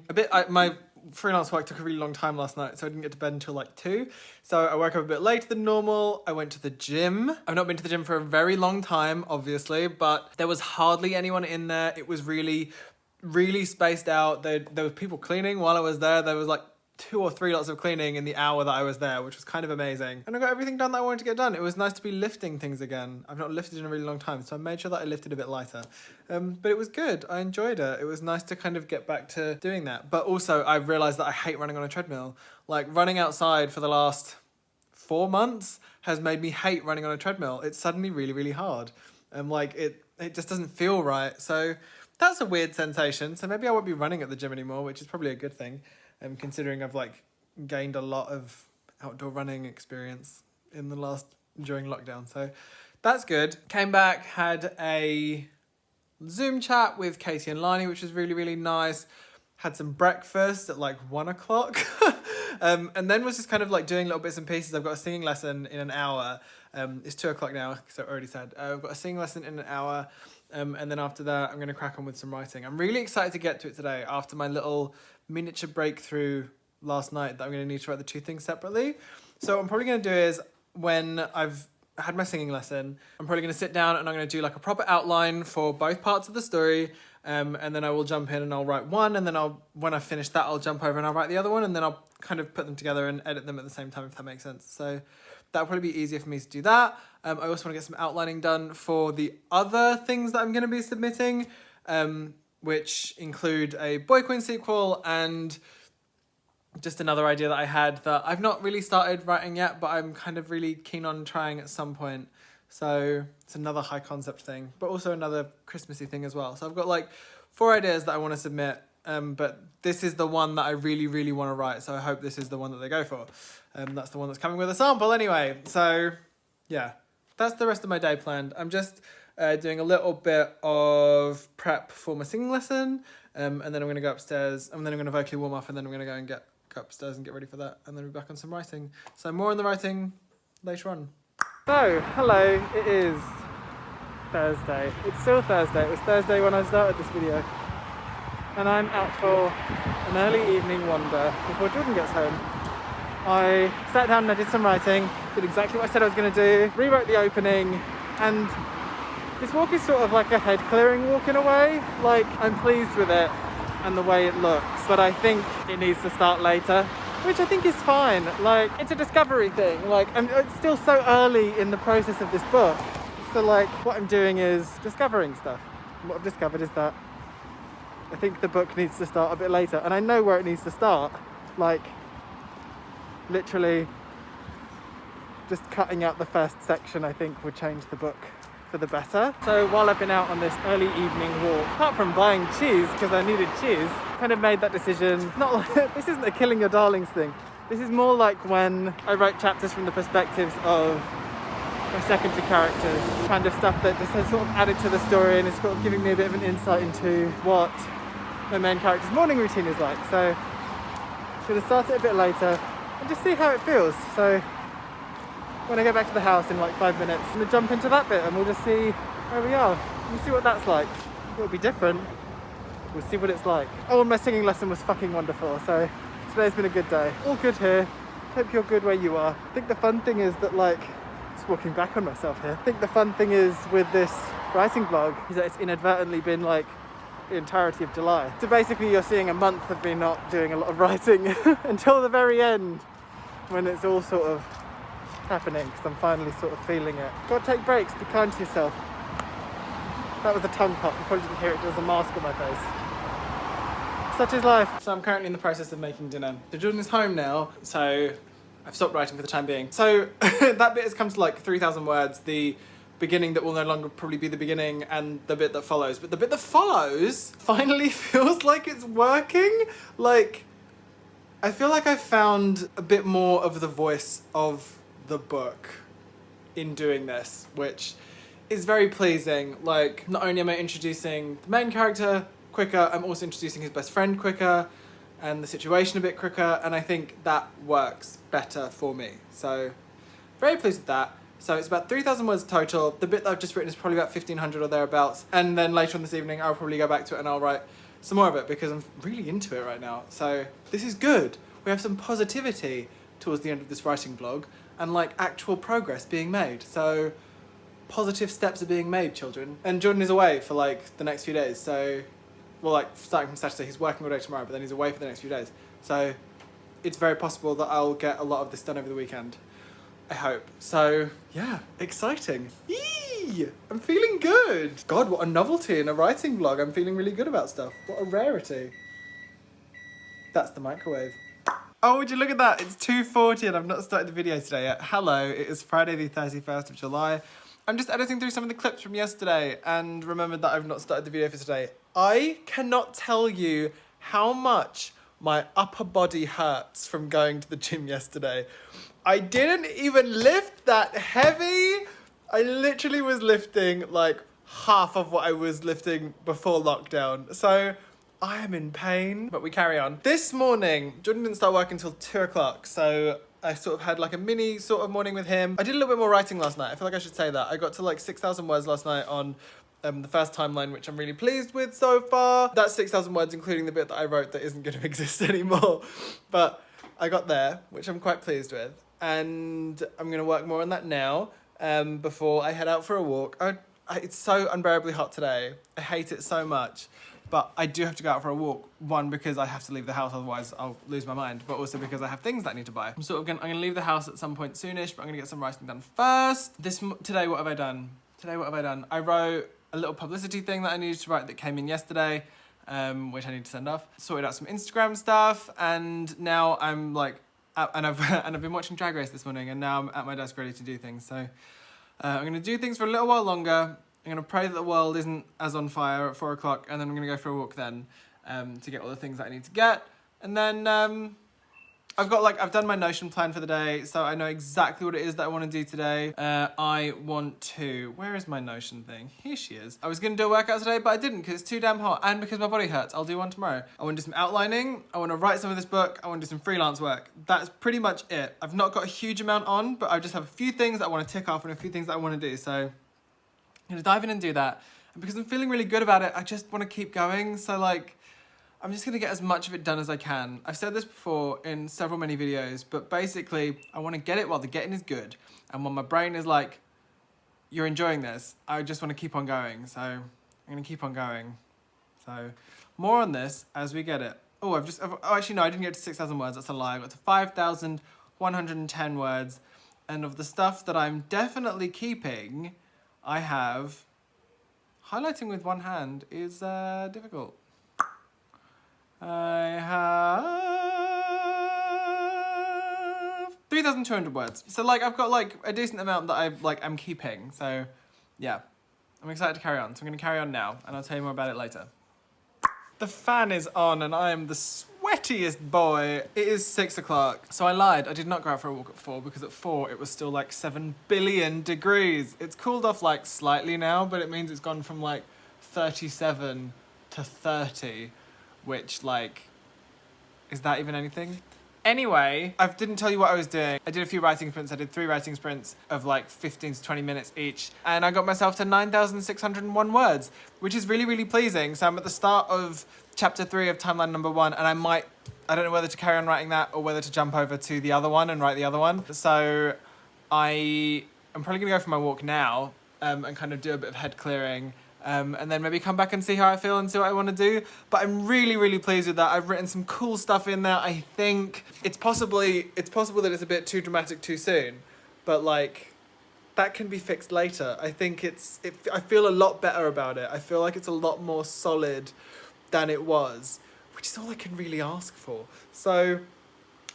my freelance work took a really long time last night, so I didn't get to bed until like 2. So I woke up a bit later than normal. I went to the gym. I've not been to the gym for a very long time, obviously, but there was hardly anyone in there. It was really spaced out. There were people cleaning while I was there. There was like 2 or 3 lots of cleaning in the hour that I was there, which was kind of amazing. And I got everything done that I wanted to get done. It was nice to be lifting things again. I've not lifted in a really long time, so I made sure that I lifted a bit lighter. But it was good. I enjoyed it. It was nice to kind of get back to doing that. But also, I realised that I hate running on a treadmill. Like, running outside for the last 4 months has made me hate running on a treadmill. It's suddenly really, really hard. Like, it just doesn't feel right. So that's a weird sensation. So maybe I won't be running at the gym anymore, which is probably a good thing. Considering I've like gained a lot of outdoor running experience during lockdown. So that's good. Came back, had a Zoom chat with Katie and Lani, which was really, really nice. Had some breakfast at like 1 o'clock. And then was just kind of like doing little bits and pieces. I've got a singing lesson in an hour. It's 2 o'clock now, so I already said. I've got a singing lesson in an hour. And then after that, I'm going to crack on with some writing. I'm really excited to get to it today after my little miniature breakthrough last night that I'm going to need to write the 2 things separately. So what I'm probably going to do is when I've had my singing lesson, I'm probably going to sit down and I'm going to do like a proper outline for both parts of the story. And then I will jump in and I'll write one. And then when I finish that, I'll jump over and I'll write the other one. And then I'll kind of put them together and edit them at the same time, if that makes sense. So that'll probably be easier for me to do that. I also want to get some outlining done for the other things that I'm going to be submitting, which include a Boy Queen sequel and just another idea that I had that I've not really started writing yet, but I'm kind of really keen on trying at some point. So it's another high concept thing, but also another Christmassy thing as well. So I've got like 4 ideas that I want to submit, but this is the one that I really, really want to write. So I hope this is the one that they go for. That's the one that's coming with a sample anyway. So yeah, that's the rest of my day planned. I'm just doing a little bit of prep for my singing lesson, and then I'm going to go upstairs, and then I'm going to vocally warm up, and then I'm going to go upstairs and get ready for that, and then we'll be back on some writing. So more on the writing later on. So, hello, it is Thursday. It's still Thursday. It was Thursday when I started this video. And I'm out for an early evening wander before Jordan gets home. I sat down and I did some writing, did exactly what I said I was going to do, rewrote the opening, and this walk is sort of like a head clearing walk in a way. Like, I'm pleased with it and the way it looks, but I think it needs to start later, which I think is fine. Like, it's a discovery thing. Like, it's still so early in the process of this book. So like, what I'm doing is discovering stuff. And what I've discovered is that I think the book needs to start a bit later, and I know where it needs to start. Like, literally just cutting out the first section, I think, would change the book for the better. So while I've been out on this early evening walk, apart from buying cheese because I needed cheese, kind of made that decision. Not like, this isn't a killing your darlings thing. This is more like when I write chapters from the perspectives of my secondary characters, kind of stuff that just has sort of added to the story and is sort of giving me a bit of an insight into what my main character's morning routine is like. So I'm going to start it a bit later and just see how it feels. So when I go back to the house in like 5 minutes, I'm gonna jump into that bit and we'll just see where we are. We'll see what that's like. It'll be different. We'll see what it's like. Oh, and my singing lesson was fucking wonderful. So today's been a good day. All good here. Hope you're good where you are. I think the fun thing is that, like, just walking back on myself here. I think the fun thing is with this writing vlog is that it's inadvertently been like the entirety of July. So basically you're seeing a month of me not doing a lot of writing until the very end, when it's all sort of happening, because I'm finally sort of feeling it. Gotta take breaks, be kind to yourself. That was a tongue pop, you probably didn't hear it, there was a mask on my face. Such is life. So I'm currently in the process of making dinner. So Jordan is home now, so I've stopped writing for the time being. So that bit has come to like 3,000 words, the beginning that will no longer probably be the beginning, and the bit that follows. But the bit that follows finally feels like it's working. Like, I feel like I found a bit more of the voice of the book in doing this, which is very pleasing. Like, not only am I introducing the main character quicker, I'm also introducing his best friend quicker and the situation a bit quicker, and I think that works better for me. So very pleased with that. So it's about 3,000 words total. The bit that I've just written is probably about 1,500 or thereabouts, and then later on this evening I'll probably go back to it and I'll write some more of it because I'm really into it right now. So this is good. We have some positivity towards the end of this writing vlog, and like actual progress being made. So positive steps are being made, children. And Jordan is away for like the next few days. So, well, like starting from Saturday, he's working all day tomorrow, but then he's away for the next few days. So it's very possible that I'll get a lot of this done over the weekend. I hope. So, yeah, exciting. Yee! I'm feeling good. God, what a novelty in a writing vlog. I'm feeling really good about stuff. What a rarity. That's the microwave. Oh, would you look at that? It's 2:40 and I've not started the video today yet. Hello, it is Friday the 31st of July. I'm just editing through some of the clips from yesterday and remembered that I've not started the video for today. I cannot tell you how much my upper body hurts from going to the gym yesterday. I didn't even lift that heavy. I literally was lifting like half of what I was lifting before lockdown. So I am in pain, but we carry on. This morning, Jordan didn't start work until 2 o'clock, so I sort of had like a mini sort of morning with him. I did a little bit more writing last night. I feel like I should say that. I got to like 6,000 words last night on the first timeline, which I'm really pleased with so far. That's 6,000 words, including the bit that I wrote that isn't going to exist anymore. But I got there, which I'm quite pleased with. And I'm going to work more on that now before I head out for a walk. It's so unbearably hot today. I hate it so much. But I do have to go out for a walk. One, because I have to leave the house, otherwise I'll lose my mind. But also because I have things that I need to buy. I'm gonna leave the house at some point soonish, but I'm gonna get some writing done first. Today, what have I done? I wrote a little publicity thing that I needed to write that came in yesterday, which I need to send off. Sorted out some Instagram stuff, and now I'm like, and I've been watching Drag Race this morning, and now I'm at my desk ready to do things. So I'm gonna do things for a little while longer. I'm going to pray that the world isn't as on fire at 4 o'clock, and then I'm going to go for a walk then to get all the things that I need to get. And then I've done my Notion plan for the day, so I know exactly what it is that I want to do today. Where is my Notion thing? Here she is. I was going to do a workout today, but I didn't because it's too damn hot and because my body hurts. I'll do one tomorrow. I want to do some outlining. I want to write some of this book. I want to do some freelance work. That's pretty much it. I've not got a huge amount on, but I just have a few things that I want to tick off and a few things that I want to do. So I'm gonna dive in and do that. And because I'm feeling really good about it, I just want to keep going. So like, I'm just gonna get as much of it done as I can. I've said this before in several many videos, but basically I want to get it while the getting is good. And when my brain is like, you're enjoying this, I just want to keep on going. So I'm gonna keep on going. So more on this as we get it. Oh, actually no, I didn't get to 6,000 words, that's a lie. I got to 5,110 words. And of the stuff that I'm definitely keeping, I have, highlighting with one hand is difficult. I have 3,200 words. So like I've got like a decent amount that I'm keeping. So yeah, I'm excited to carry on. So I'm gonna carry on now and I'll tell you more about it later. The fan is on and I am the sweatiest boy. It is 6 o'clock. So I lied, I did not go out for a walk at 4 because at 4 it was still like 7 billion degrees. It's cooled off like slightly now, but it means it's gone from like 37 to 30, which like, is that even anything? Anyway, I didn't tell you what I was doing. I did a few writing sprints. I did 3 writing sprints of like 15 to 20 minutes each. And I got myself to 9,601 words, which is really, really pleasing. So I'm at the start of chapter 3 of timeline number 1. And I don't know whether to carry on writing that or whether to jump over to the other one and write the other one. So I'm probably gonna go for my walk now and kind of do a bit of head clearing. And then maybe come back and see how I feel and see what I want to do. But I'm really, really pleased with that. I've written some cool stuff in there. I think it's possible that it's a bit too dramatic too soon, but like that can be fixed later. I think I feel a lot better about it. I feel like it's a lot more solid than it was, which is all I can really ask for. So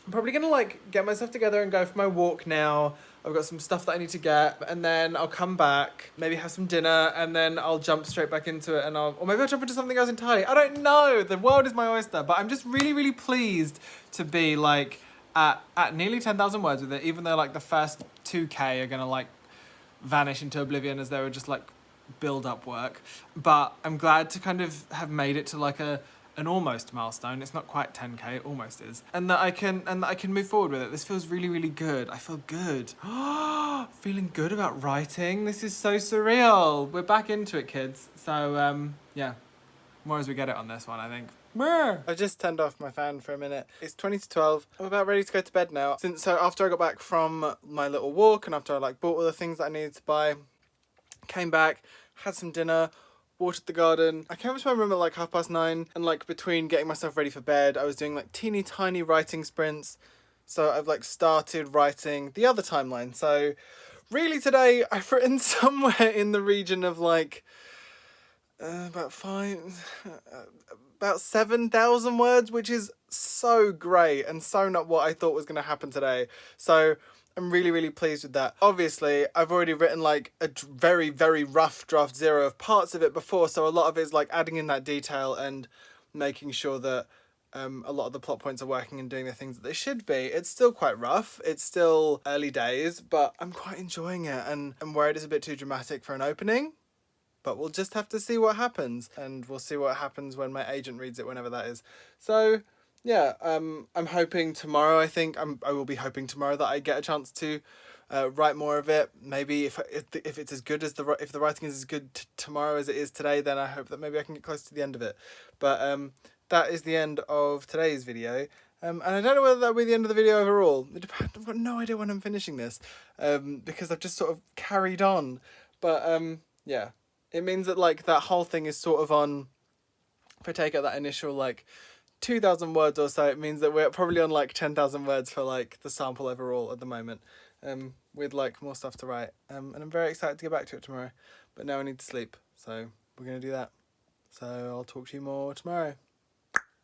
I'm probably gonna like get myself together and go for my walk now. I've got some stuff that I need to get, and then I'll come back, maybe have some dinner, and then I'll jump straight back into it, or maybe I'll jump into something else entirely. I don't know. The world is my oyster, but I'm just really, really pleased to be like at nearly 10,000 words with it, even though like the first 2K are gonna like vanish into oblivion as they were just like build up work. But I'm glad to kind of have made it to like an almost milestone. It's not quite 10K, it almost is. And that I can move forward with it. This feels really, really good. I feel good. Feeling good about writing. This is so surreal. We're back into it, kids. So yeah, more as we get it on this one, I think. I just turned off my fan for a minute. It's 20 to 12. I'm about ready to go to bed now. So after I got back from my little walk and after I like bought all the things that I needed to buy, came back, had some dinner, watered the garden. I came up to my room at like 9:30, and like between getting myself ready for bed, I was doing like teeny tiny writing sprints. So I've like started writing the other timeline. So really today I've written somewhere in the region of like about 7,000 words, which is so great and so not what I thought was going to happen today. So I'm really, really pleased with that. Obviously, I've already written like a very, very rough draft 0 of parts of it before, so a lot of it is like adding in that detail and making sure that a lot of the plot points are working and doing the things that they should be. It's still quite rough. It's still early days, but I'm quite enjoying it, and I'm worried it's a bit too dramatic for an opening. But we'll just have to see what happens, and we'll see what happens when my agent reads it, whenever that is. So yeah, I'm hoping tomorrow. I will be hoping tomorrow that I get a chance to write more of it. Maybe if it's as good as if the writing is as good tomorrow as it is today, then I hope that maybe I can get close to the end of it. But that is the end of today's video. And I don't know whether that'll be the end of the video overall. I've got no idea when I'm finishing this, because I've just sort of carried on. But yeah, it means that like that whole thing is sort of on. If I take out that initial like 2,000 words or so, it means that we're probably on like 10,000 words for like the sample overall at the moment, with like more stuff to write. And I'm very excited to get back to it tomorrow. But now I need to sleep, so we're gonna do that. So I'll talk to you more tomorrow.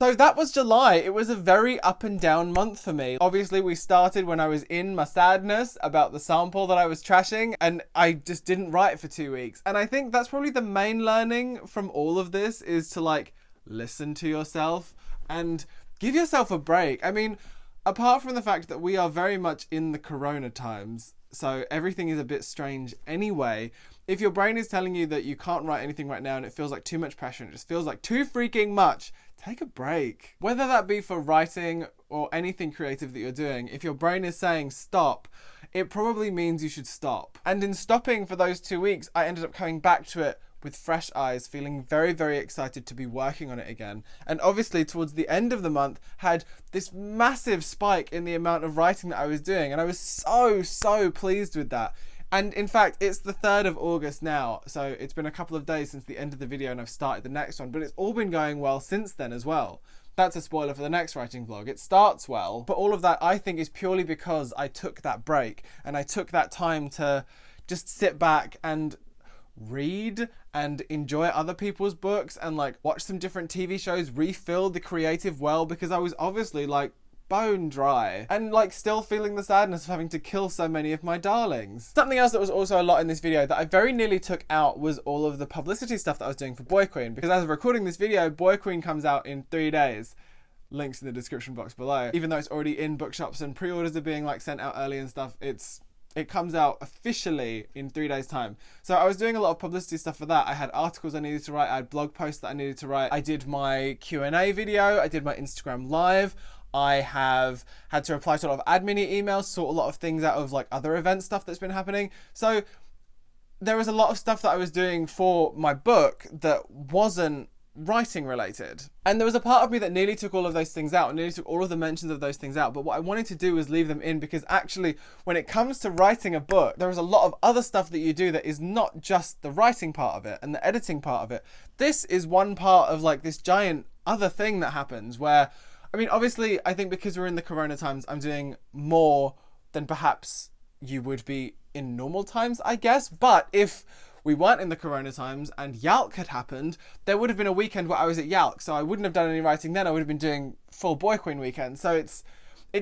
So that was July. It was a very up and down month for me. Obviously, we started when I was in my sadness about the sample that I was trashing, and I just didn't write for 2 weeks. And I think that's probably the main learning from all of this, is to like listen to yourself and give yourself a break. I mean, apart from the fact that we are very much in the corona times, so everything is a bit strange anyway. If your brain is telling you that you can't write anything right now and it feels like too much pressure and it just feels like too freaking much, take a break. Whether that be for writing or anything creative that you're doing, if your brain is saying stop, it probably means you should stop. And in stopping for those 2 weeks, I ended up coming back to it with fresh eyes, feeling very, very excited to be working on it again. And obviously towards the end of the month had this massive spike in the amount of writing that I was doing, and I was so pleased with that. And in fact, it's the 3rd of August now, so it's been a couple of days since the end of the video and I've started the next one, but it's all been going well since then as well. That's a spoiler for the next writing vlog. It starts well, but all of that I think is purely because I took that break and I took that time to just sit back and read and enjoy other people's books and like watch some different TV shows, refill the creative well, because I was obviously like bone dry and like still feeling the sadness of having to kill so many of my darlings. Something else that was also a lot in this video that I very nearly took out was all of the publicity stuff that I was doing for Boy Queen, because as of recording this video, Boy Queen comes out in 3 days. Links in the description box below. Even though it's already in bookshops and pre-orders are being like sent out early and stuff, it comes out officially in 3 days time. So I was doing a lot of publicity stuff for that. I had articles I needed to write, I had blog posts that I needed to write. I did my Q&A video, I did my Instagram live. I have had to reply to a lot of admin emails, sort a lot of things out of like other event stuff that's been happening. So there was a lot of stuff that I was doing for my book that wasn't writing related. And there was a part of me that nearly took all of those things out, nearly took all of the mentions of those things out, but what I wanted to do was leave them in, because actually when it comes to writing a book, there is a lot of other stuff that you do that is not just the writing part of it and the editing part of it. This is one part of like this giant other thing that happens where, I mean, obviously I think because we're in the corona times, I'm doing more than perhaps you would be in normal times, I guess. But if we weren't in the corona times and Yalk had happened, there would have been a weekend where I was at Yalk, so I wouldn't have done any writing then. I would have been doing full Boy Queen weekend. So it's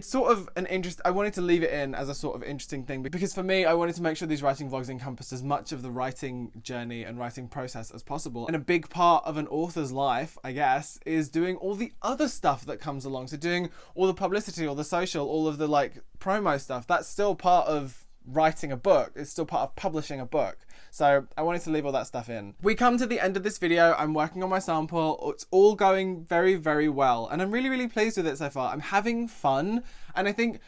sort of an interest. I wanted to leave it in as a sort of interesting thing, because for me, I wanted to make sure these writing vlogs encompass as much of the writing journey and writing process as possible. And a big part of an author's life, I guess, is doing all the other stuff that comes along. So doing all the publicity, all the social, all of the like promo stuff, that's still part of writing a book. It's still part of publishing a book. So I wanted to leave all that stuff in. We come to the end of this video. I'm working on my sample. It's all going very, very well. And I'm really, really pleased with it so far. I'm having fun. And I think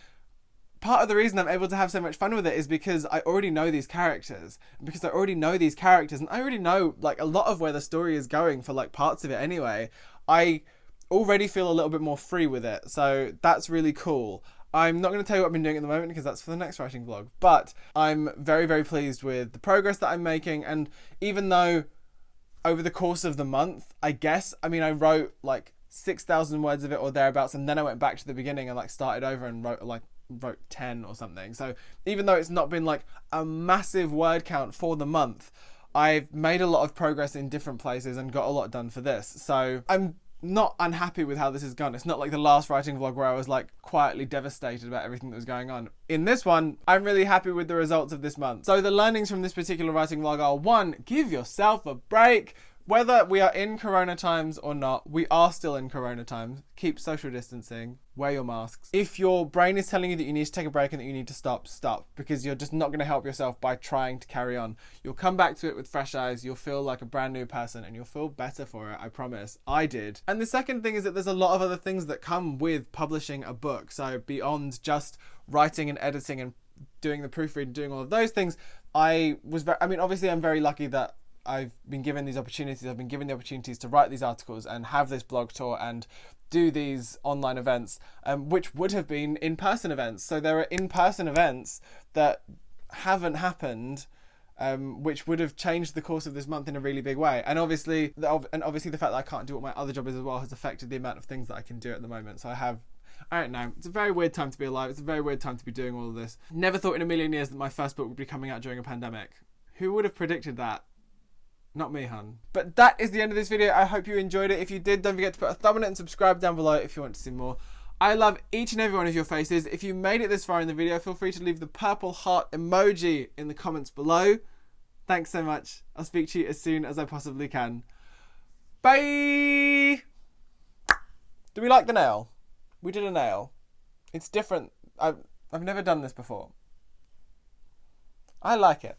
part of the reason I'm able to have so much fun with it is because I already know these characters. And because I already know these characters and I already know like a lot of where the story is going for like parts of it anyway, I already feel a little bit more free with it. So that's really cool. I'm not going to tell you what I've been doing at the moment because that's for the next writing vlog, but I'm very, very pleased with the progress that I'm making. And even though over the course of the month, I guess. I mean, I wrote like 6,000 words of it or thereabouts, and then I went back to the beginning and like started over and wrote 10 or something. So even though it's not been like a massive word count for the month, I've made a lot of progress in different places and got a lot done for this. So I'm not unhappy with how this has gone. It's not like the last writing vlog where I was like quietly devastated about everything that was going on. In this one, I'm really happy with the results of this month. So the learnings from this particular writing vlog are: 1, give yourself a break. Whether we are in Corona times or not, we are still in Corona times. Keep social distancing, wear your masks. If your brain is telling you that you need to take a break and that you need to stop, because you're just not going to help yourself by trying to carry on. You'll come back to it with fresh eyes, you'll feel like a brand new person, and you'll feel better for it, I promise. I did. And the second thing is that there's a lot of other things that come with publishing a book. So beyond just writing and editing and doing the proofreading, doing all of those things, obviously I'm very lucky that I've been given these opportunities. I've been given the opportunities to write these articles and have this blog tour and do these online events, which would have been in-person events. So there are in-person events that haven't happened, which would have changed the course of this month in a really big way. And obviously the fact that I can't do what my other job is as well has affected the amount of things that I can do at the moment. So I don't know. It's a very weird time to be alive. It's a very weird time to be doing all of this. Never thought in a million years that my first book would be coming out during a pandemic. Who would have predicted that? Not me, hun. But that is the end of this video. I hope you enjoyed it. If you did, don't forget to put a thumb on it and subscribe down below if you want to see more. I love each and every one of your faces. If you made it this far in the video, feel free to leave the purple heart emoji in the comments below. Thanks so much. I'll speak to you as soon as I possibly can. Bye! Do we like the nail? We did a nail. It's different. I've never done this before. I like it.